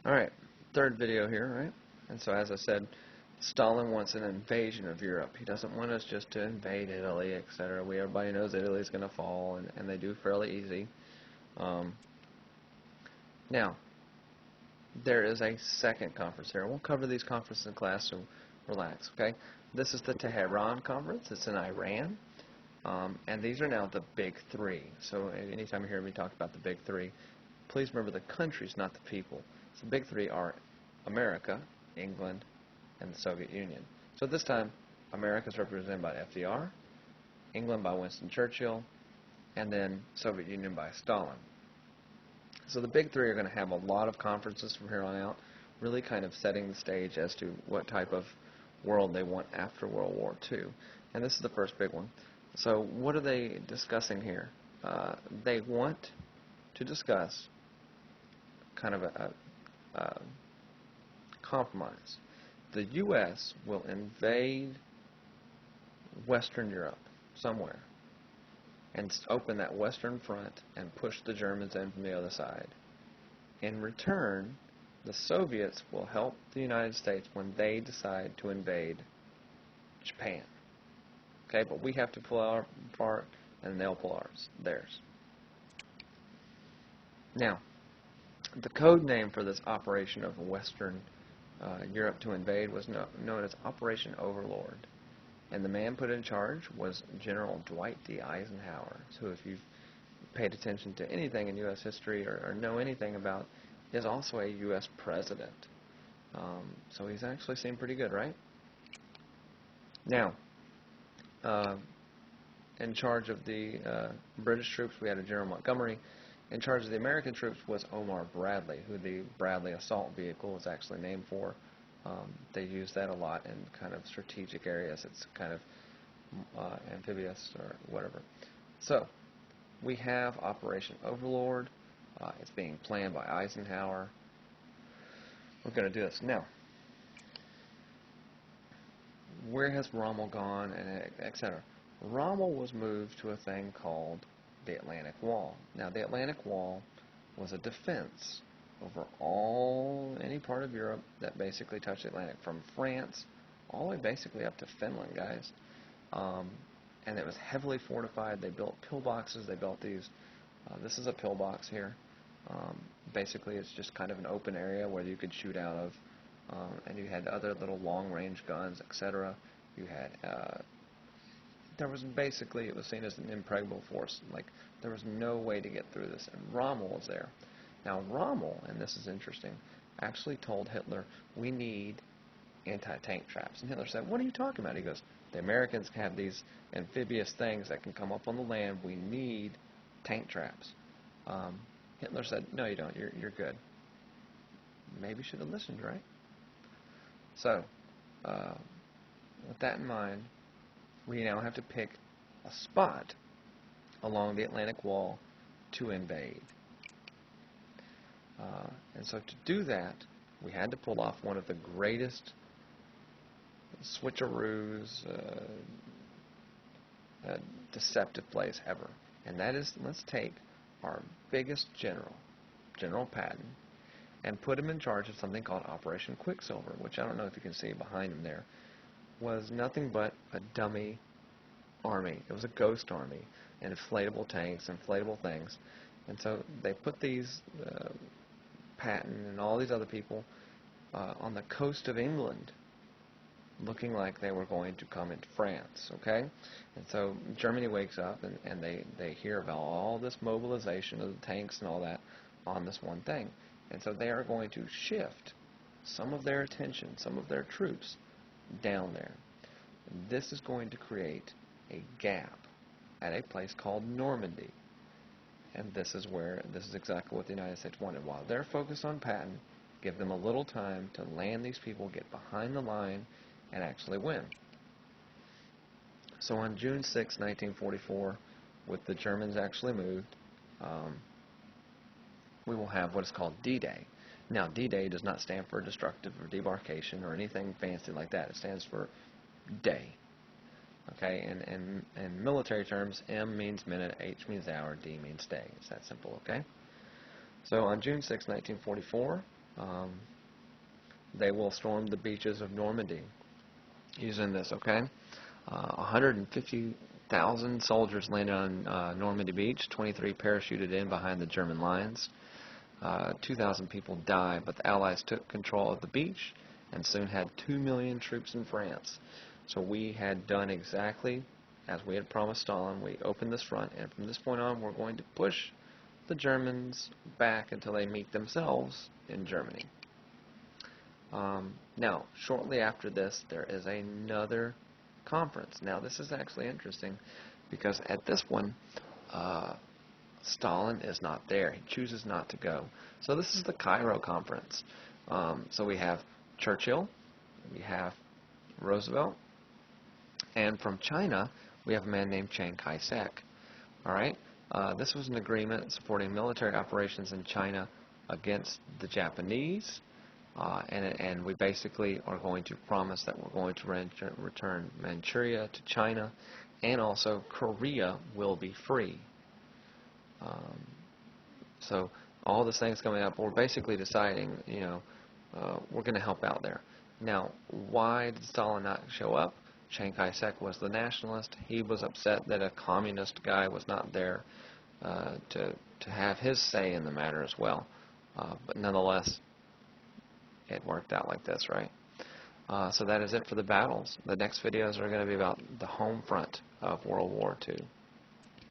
Alright, third video here, right? And so as I said, Stalin wants an invasion of Europe. He doesn't want us just to invade Italy, etc. Everybody knows Italy's going to fall, and they do fairly easy. Um, Now, there is a second conference here. We'll cover these conferences in class, so relax, okay? This is the Tehran conference. It's in Iran. And these are now the big three. So anytime you hear me talk about the big three, please remember the countries, not the people. So the big three are America, England, and the Soviet Union. So at this time, America is represented by FDR, England by Winston Churchill, and then Soviet Union by Stalin. So the big three are going to have a lot of conferences from here on out, really kind of setting the stage as to what type of world they want after World War II. And this is the first big one. So what are they discussing here? They want to discuss kind of a compromise. The U.S. will invade Western Europe somewhere and open that Western front and push the Germans in from the other side. In return, the Soviets will help the United States when they decide to invade Japan. Okay, but we have to pull our part, and they'll pull theirs. Now, the code name for this operation of Western Europe to invade was known as Operation Overlord. And the man put in charge was General Dwight D. Eisenhower, who, if you've paid attention to anything in U.S. history or know anything about, is also a U.S. president. So he's actually seemed pretty good, right? Now, in charge of the British troops, we had a General Montgomery. In charge of the American troops was Omar Bradley, who the Bradley assault vehicle was actually named for. They use that a lot in kind of strategic areas. It's kind of amphibious or whatever. So, we have Operation Overlord. It's being planned by Eisenhower. We're going to do this. Now, where has Rommel gone, and etc.? Rommel was moved to a thing called the Atlantic Wall. Now, the Atlantic Wall was a defense over any part of Europe that basically touched the Atlantic, from France all the way basically up to Finland, guys. And it was heavily fortified. They built pillboxes. They built these. This is a pillbox here. Basically, it's just kind of an open area where you could shoot out of, and you had other little long-range guns, etc. You had there was basically, it was seen as an impregnable force. Like, there was no way to get through this, and Rommel was there. Now, Rommel, and this is interesting, actually told Hitler, we need anti-tank traps. And Hitler said, what are you talking about? He goes, the Americans have these amphibious things that can come up on the land. We need tank traps. Hitler said, no, you don't. You're good. Maybe you should have listened, right? So, with that in mind, we now have to pick a spot along the Atlantic Wall to invade. And so to do that, we had to pull off one of the greatest switcheroos, deceptive plays ever. And that is, let's take our biggest general, General Patton, and put him in charge of something called Operation Quicksilver, which I don't know if you can see behind him there, was nothing but a dummy army. It was a ghost army, and inflatable tanks, inflatable things. And so they put these Patton and all these other people on the coast of England, looking like they were going to come into France, okay? And so Germany wakes up, and they hear about all this mobilization of the tanks and all that on this one thing. And so they are going to shift some of their attention, some of their troops, down there. And this is going to create a gap at a place called Normandy. And this is exactly what the United States wanted. While they're focused on Patton, give them a little time to land these people, get behind the line, and actually win. So on June 6, 1944, with the Germans actually moved, we will have what is called D-Day. Now, D-Day does not stand for destructive or debarkation or anything fancy like that. It stands for day. Okay, and in military terms, M means minute, H means hour, D means day. It's that simple, okay? So on June 6, 1944, Um, they will storm the beaches of Normandy using this, okay? 150,000 soldiers landed on Normandy Beach, 23 parachuted in behind the German lines. 2,000 people died, but the Allies took control of the beach and soon had 2 million troops in France. So we had done exactly as we had promised Stalin. We opened this front, and from this point on, we're going to push the Germans back until they meet themselves in Germany. Now, shortly after this, there is another conference. Now, this is actually interesting because at this one, Stalin is not there. He chooses not to go. So this is the Cairo conference. So we have Churchill, we have Roosevelt, and from China, we have a man named Chiang Kai-shek. All right. This was an agreement supporting military operations in China against the Japanese, and we basically are going to promise that we're going to return Manchuria to China, and also Korea will be free. So all this things coming up, we're basically deciding, we're going to help out there. Now, why did Stalin not show up? Chiang Kai-shek was the nationalist. He was upset that a communist guy was not there to have his say in the matter as well. But nonetheless, it worked out like this, right? So that is it for the battles. The next videos are going to be about the home front of World War II.